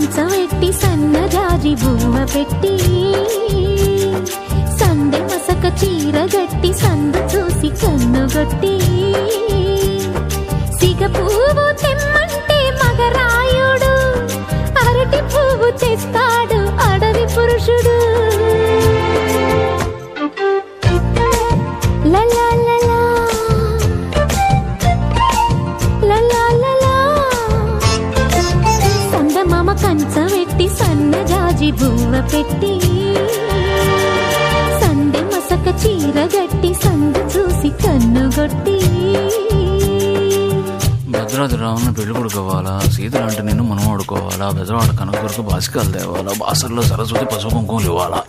కంచవెట్టి సన్నజాజి బువ్వ పెట్టి సందె మసక చీర గట్టి సందు చూసి కన్నుగొట్టి సిగ పువ్వు తెమ్మంటే మగరాయుడు అరటి పువ్వు తెస్తాడు అడవి పురుషుడు. లలా లలా లలా లలా సందమామ కంచవెట్టి సన్నజాజి బువ్వ పెట్టి సందె మసక చీర గట్టి సందు చూసి కన్నుగొట్టి. భద్రాద్రి రావణ పెళ్లి కొడుకోవాలా, సీతలాంటి నిన్ను మనం ఆడుకోవాలా, బెజవాడ కనకదుర్గ బాసికాలు తేవాలా, బాసర్లో సరస్వతి పసుపు కుంకుమలు ఇవ్వాలా.